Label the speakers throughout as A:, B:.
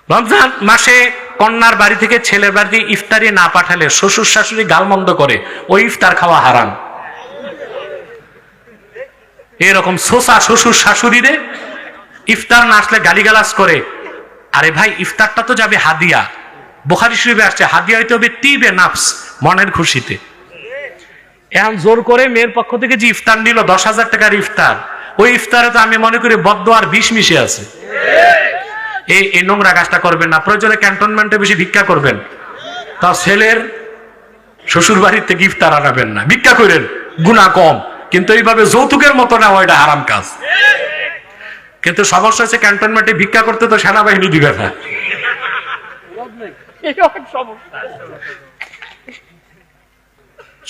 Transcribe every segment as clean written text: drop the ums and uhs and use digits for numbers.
A: রমজান মাসে কন্যার বাড়ি থেকে ছেলের বাড়ি ইফতারি না পাঠালে শ্বশুর শাশুড়ি গালমন্দ করে, ওই ইফতার খাওয়া হারাম। এরকম সোসা শ্বশুর শাশুড়িরে ইফতার না আসলে গালিগালাজ করে। আরে ভাই, ইফতারটা তো যাবে হাদিয়া। বুখারী শরীফে আসছে হাদিয়া হইতে হবে তিবে নাফস, মনের খুশিতে। এখন জোর করে মেয়ের পক্ষ থেকে যে ইফতার নিল 10,000 টাকার ইফতার, ওই ইফতারে তো আমি মনে করি বদদোয়ার বিষ মিশে আছে। এই নোংরা কাজটা করবেন না। প্রয়োজনে ক্যান্টনমেন্টে বেশি ভিক্ষা করবেন, তা ছেলের শ্বশুর বাড়ির থেকে ইফতার আনাবেন না। ভিক্ষা করেন, গুনাহ কম, কিন্তু এইভাবে যৌতুকের মতো না, ওইটা হারাম কাজ। কিন্তু সমস্যা হচ্ছে ক্যান্টনমেন্টে ভিক্ষা করতে তো সেনাবাহিনী দিবে না।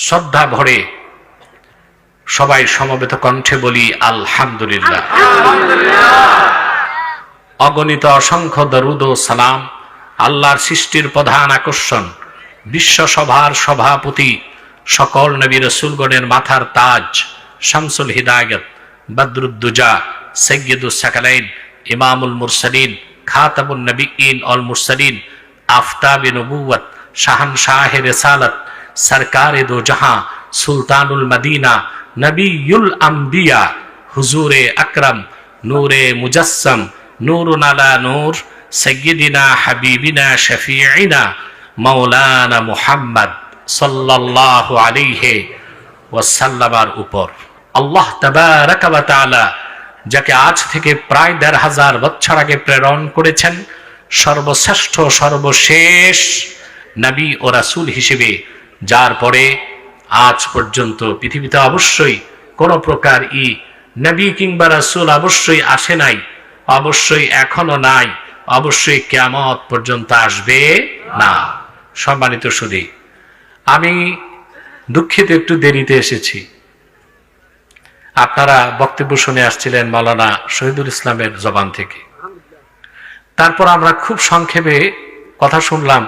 A: শ্রদ্ধা ভরে সবাই সমবেত কণ্ঠে বলি আলহামদুলিল্লাহ। অগণিত অসংখ্য দরুদ ও সালাম আল্লাহর সৃষ্টির প্রধান আকর্ষণ, বিশ্বসভার সভাপতি, সকল নবী রাসূলগণের মাথার তাজ, শামসুল হিদায়াত, বদরুদ্দুজা, সাইয়্যিদুস সাকালাইন, ইমামুল মুরসালিন, খাতামুন নবিয়্যিন ওয়াল মুরসালিন, আফতাবে নবুওয়াত, শাহানশাহে রিসালাত, সরকারে দো জাহাঁ, সুলতানুল মদিনা, নবিয়ুল আম্বিয়া, হুজুরে আকরাম, নূরে মুজাসসাম, নূরুন আলা নূর, সাইয়্যিদিনা হাবিবিনা শফিঈনা মাওলানা মুহাম্মদ সাল্লাল্লাহু আলাইহি ওয়াসাল্লামের উপর আল্লাহ তাবারাকা ওয়া তাআলা যাকে আজ থেকে প্রায় ১৫০০ বছর আগে প্রেরণ করেছেন সর্বশ্রেষ্ঠ সর্বশেষ নবী ও রাসূল হিসেবে, যার পরে আজ পর্যন্ত পৃথিবীতে অবশ্যই কোন প্রকার নবী কিংবা রাসূল অবশ্যই আসে নাই, অবশ্যই এখনো নাই, অবশ্যই কিয়ামত পর্যন্ত আসবে না। সম্মানিত সুধী, আমি দুঃখিত একটু দেরিতে এসেছি। আপনারা বক্তব্য শুনে আসছিলেন মাওলানা শহীদুল ইসলামের জবান থেকে। তারপর আমরা খুব সংক্ষেপে কথা শুনলাম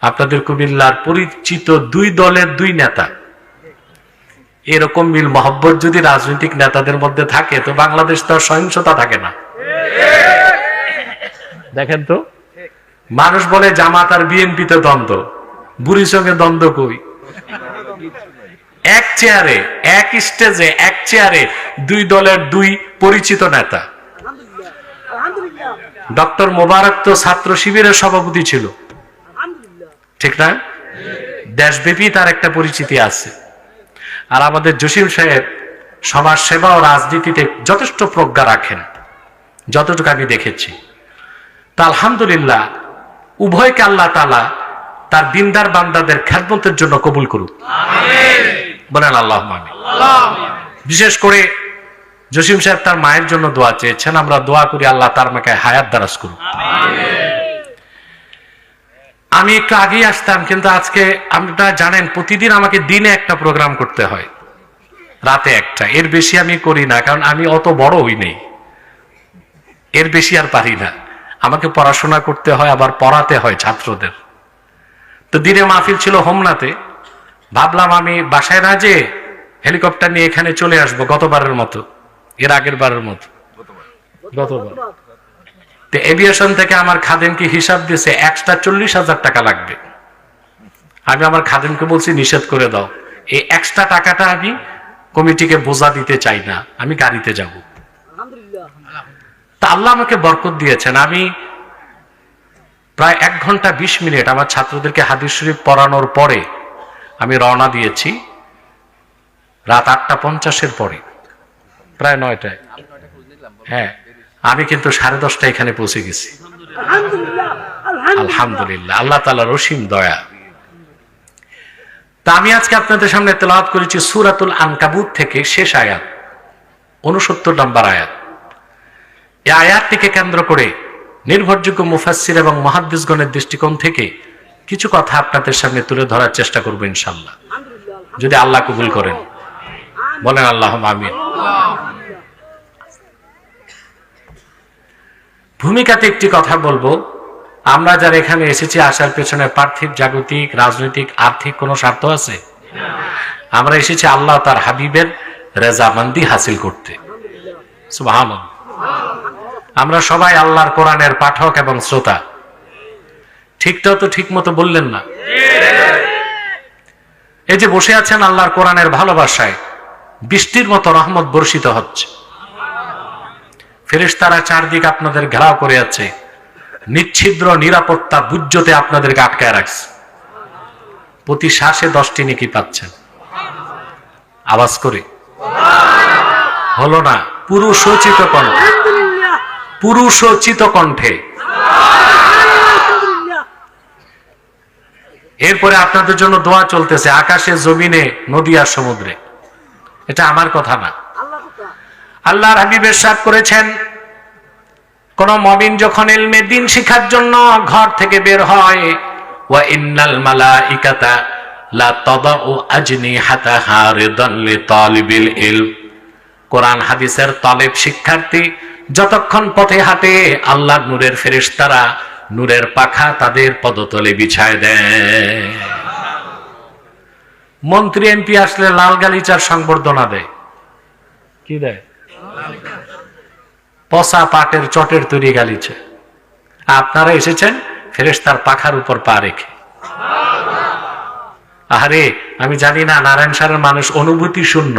A: আপনাদের কুমিল্লার পরিচিত 2 দলের 2 নেতা। এরকম মিল মহব্বত যদি রাজনৈতিক নেতাদের মধ্যে থাকে তো বাংলাদেশ তো সহিংসতা থাকে না। দেখেন তো, মানুষ বলে জামাত আর বিএনপিতে দ্বন্দ্ব, বুড়ির সঙ্গে দ্বন্দ্ব কই? এক চেয়ারে, এক স্টেজে, এক চেয়ারে 2 দলের 2 পরিচিত নেতা। ডক্টর মোবারক তো ছাত্র শিবিরের সভাপতি ছিল, ঠিক না? দেশব্যাপী তার একটা পরিচিতি আছে। আর আমাদের জসিম সাহেব সমাজ সেবা ও রাজনীতিতে যথেষ্ট প্রজ্ঞা রাখেন, যতটুকু আমি দেখেছি। তা আলহামদুলিল্লাহ, উভয়কে আল্লাহ তাআলা তার দিনদার বান্দাদের খেদমতের জন্য কবুল করুক, বলেন আল্লাহুম্মা আমিন। বিশেষ করে জসিম সাহেব তার মায়ের জন্য দোয়া চেয়েছেন, আমরা দোয়া করি আল্লাহ তার মাকে হায়াত দারাজ করুক। আমি একটু আগেই আসতাম, কিন্তু আজকে আপনারা জানেন প্রতিদিন আমাকে দিনে একটা প্রোগ্রাম করতে হয়, রাতে একটা, এর বেশি আমি করি না, কারণ আমি অত বড় হই নেই, এর বেশি আর পারি না। আমাকে পড়াশোনা করতে হয়, আবার পড়াতে হয় ছাত্রদের। তো দিনে মাহফিল ছিল হোমনাতে, ভাবলাম আমি বাসায় না যে হেলিকপ্টার নিয়ে এখানে চলে আসবো, গতবারের মতো, এর আগের বারের মতো, গতবার। তো এভিয়েশন থেকে আমার খাদেমকে হিসাব দিয়েছে এক্সট্রা 40,000 টাকা লাগবে। আমি আমার খাদেমকে বলছি নিষেধ করে দাও, এই এক্সট্রা টাকাটা আমি কমিটিকে বোঝা দিতে চাই না, আমি গাড়িতে যাব। তা আল্লাহ আমাকে বরকত দিয়েছেন। আমি প্রায় 1 ঘন্টা 20 মিনিট আমার ছাত্রদেরকে হাদিস শরীফ পড়ানোর পরে আমি রওনা দিয়েছি রাত 8:50 পরে, প্রায় 9টায়। হ্যাঁ, আমি কিন্তু 10:30 এখানে পৌঁছে গেছি। আলহামদুলিল্লাহ, আল্লাহ তাআলার অসীম দয়া। তা আমি আজকে আপনাদের সামনে তেলাওয়াত করেছি সূরাতুল আনকাবুত থেকে শেষ আয়াত, 69 নম্বর আয়াত। এই আয়াতটিকে কেন্দ্র করে নির্ভরযোগ্য মুফাসসির এবং মুহাদ্দিসগণের দৃষ্টিকোণ থেকে কিছু কথা আপনাদের সামনে তুলে ধরার চেষ্টা করব ইনশাআল্লাহ, যদি আল্লাহ কবুল করেন, বলেন আল্লাহুম্মা আমিন। ভূমিকাতে একটি কথা বলবো, আমরা যারা এখানে এসেছি আসার পেছনে পার্থিব, জাগতিক, রাজনৈতিক, আর্থিক কোনো স্বার্থ আছে? আমরা এসেছি আল্লাহ তার হাবিবের রেজামন্দি হাসিল করতে। সুবহানাল্লাহ। আমরা সবাই আল্লাহর কোরআনের পাঠক এবং শ্রোতা। ঠিকটাও তো ঠিক মতো বললেন না। এই যে বসে আছেন আল্লাহর কোরআনের ভালোবাসায়, বৃষ্টির মতো রহমত বর্ষিত হচ্ছে, ফেরেশতারা চারদিক আপনাদের ঘেরাও করে আছে, নিচ্ছিদ্র নিরাপত্তা বুজ্জতে আপনাদেরকে আটকায় রাখছে, প্রতি শ্বাসে 10টি নেকি পাচ্ছেন। আওয়াজ করে হলো না, পুরুষোচিত কণ্ঠে, পুরুষোচিত কণ্ঠে। এরপরে আপনাদের জন্য দোয়া চলতেছে আকাশে, জমিনে, নদী আর সমুদ্রে। এটা আমার কথা না, আল্লাহর হাবিব ইরশাদ করেছেন, কোন মুমিন যখন ইলমে দ্বীন শিখার জন্য ঘর থেকে বের হয়, ওয়া ইন্নাল মালাইকাতা লা তাদাউ আজনিহাতাহা রিদান লিতালিবিল ইলম। কোরআন হাদিসের তালেব শিক্ষার্থী যতক্ষণ পথে হাঁটে, আল্লাহর নূরের ফেরেশতারা নূরের পাখা তাদের পদতলে বিছায় দেয়। মন্ত্রী এমপি আসলে লাল গালিচার সংবর্ধনা দেয়। কি দেয়? পচা পাটের চটের তৈরি গালিচা। আপনারা এসেছেন ফেরেশতার পাখার উপর পা রেখে। আরে আমি জানি না নারায়ণ সাহের মানুষ অনুভূতি শূন্য,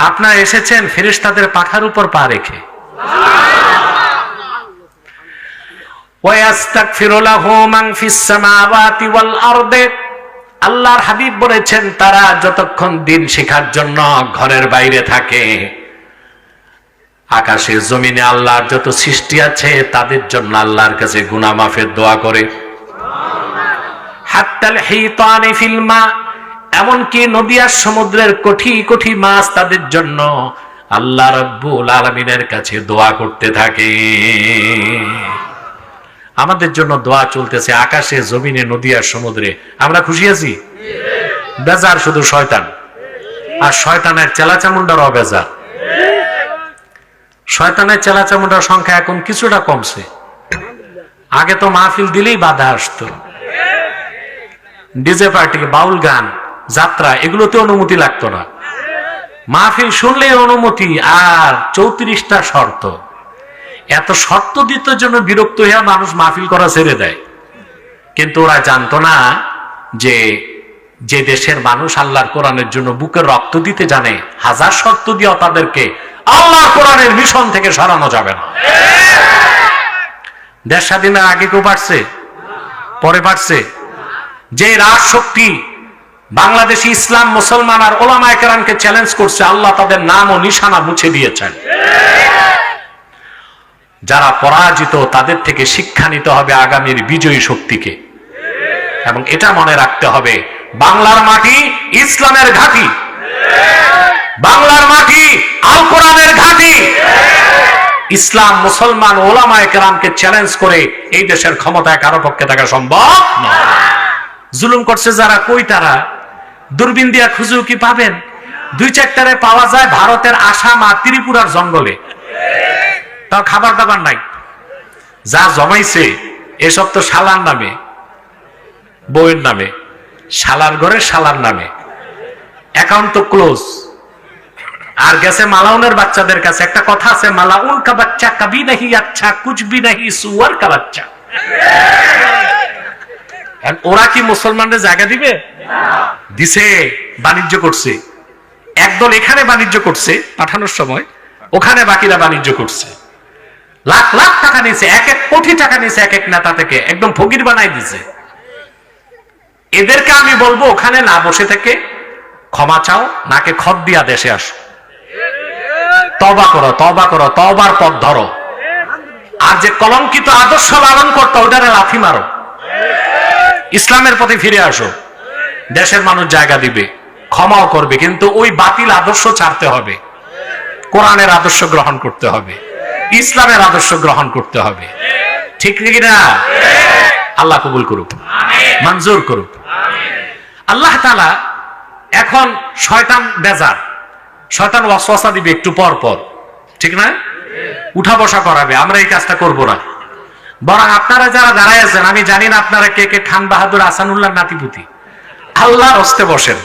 A: আপনারা এসেছেন ফেরেশতাদের পাখার উপর পা রেখে। আল্লাহর হাবিব বলেছেন, তারা যতক্ষণ দিন শেখার জন্য ঘরের বাইরে থাকে, আকাশে জমিনে আল্লাহর যত সৃষ্টি আছে তাদের জন্য আল্লাহর কাছে গুনাহ মাফের দোয়া করে। হাত্তাল হিতানি ফিল মা, এমনকি নদী আর সমুদ্রের কোটি কোটি মাছ তাদের জন্য আল্লাহ রাব্বুল আলামিনের কাছে দোয়া করতে থাকে। আমাদের জন্য দোয়া চলতেছে আকাশে, জমিনে, নদী আর সমুদ্রে। আমরা খুশি আছি? বেজার শুধু শয়তান, আর শয়তানের চেলাচামুন্ডারও বেজার। শয়তানের চেলাচামুন্ডার সংখ্যা এখন কিছুটা কমছে। আগে তো মাহফিল দিলেই বাধা আসতো, ডিজে পার্টি, বাউল গান, যাত্রা, এগুলোতে অনুমতি লাগতো না। মাহফিল শুনলে অনুমতি, আর 34টা শর্ত। এত শর্ত দিতে জন্য বিরক্ত হয়ে মানুষ মাহফিল করা ছেড়ে দেয়। কিন্তু ওরা জানতো না যে যে দেশের মানুষ আল্লাহর কোরআনের জন্য বুকের রক্ত দিতে জানে, হাজার শর্ত দিয়েও তাদেরকে আল্লাহর কোরআনের মিশন থেকে সরানো যাবে না। দেশ স্বাধীনের আগে কেউ পারছে? পরে পারছে? যে রাজশক্তি বাংলাদেশি ইসলাম, মুসলমান আর ওলামায়ে কেরামকে চ্যালেঞ্জ করছে, আল্লাহ তাদের নাম ও নিশানা মুছে দিয়েছেন। যারা পরাজিত তাদের থেকে শিক্ষা নিতে হবে আগামীর বিজয়ী শক্তিকে। এবং এটা মনে রাখতে হবে, বাংলার মাটি ইসলামের ঘাঁটি, বাংলার মাটি আল কোরআনের ঘাঁটি। ইসলাম, মুসলমান, ওলামায়ে কেরামকে চ্যালেঞ্জ করে এই দেশের ক্ষমতায় কারো পক্ষে থাকা সম্ভব নয়। জুলুম করছে যারা, কই তারা? দূরবীন দিয়া খুঁজেও কি পাবেন? 2-4টারে পাওয়া যায় ভারতের আসাম আর ত্রিপুরার জঙ্গলে। তাও খাবার দাবার নাই। যা জমাইছে এসব তো শালার নামে, বউয়ের নামে, শালার ঘরে শালার নামে, অ্যাকাউন্ট তো ক্লোজ। আর গেছে মালাউনের বাচ্চাদের কাছে। একটা কথা আছে, মালাউন কা বাচ্চা কবি নাহি আচ্ছা, কুছ ভি নাহি সুয়ার কা বাচ্চা। ওরা কি মুসলমানদের জায়গা দিবে? দিছে, বাণিজ্য করছে। একদল এখানে বাণিজ্য করছে পাঠানোর সময়, ওখানে বাকিরা বাণিজ্য করছে। লাখ লাখ টাকা নিয়েছে, 1 কোটি টাকা নিয়েছে এক এক নেতা থেকে, একদম ফকির বানাই দিছে। এদেরকে আমি বলবো, ওখানে না বসে থেকে ক্ষমা চাও, নাকে খত দিয়া দেশে আসো, তওবা করো, তওবা করো, তওবার পথ ধরো। আর যে কলঙ্কিত আদর্শ লালন করতো ওটারে লাথি মারো, ইসলামের পথে ফিরে আসো। দেশের মানুষ জায়গা দিবে, ক্ষমাও করবে, কিন্তু ওই বাতিল আদর্শ ছাড়তে হবে, কোরআনের আদর্শ গ্রহণ করতে হবে, ইসলামের আদর্শ গ্রহণ করতে হবে। ঠিক নাকি না? আল্লাহ কবুল করুক, মঞ্জুর করুক। আল্লাহ তাআলা এখন শয়তান বেজার, শয়তান ওয়াসওয়াসা দিবে একটু পর পর, ঠিক না? উঠা বসা করাবে। আমরা এই কাজটা করব না, বরং আপনারা যারা দাঁড়ায় আছেন, আমি জানি না আপনারা কে কে খান বাহাদুর আসানুল্লাহ নাতিপুতি, আল্লাহর হস্তে বসেন।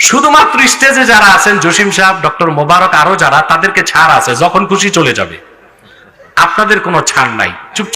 A: শুধুমাত্র স্টেজে যারা আছেন, জসিম সাহেব, ডক্টর মোবারক, আরো যারা, তাদেরকে ছাড় আছে, যখন খুশি চলে যাবে। আপনাদের কোনো ছাড় নাই, চুপ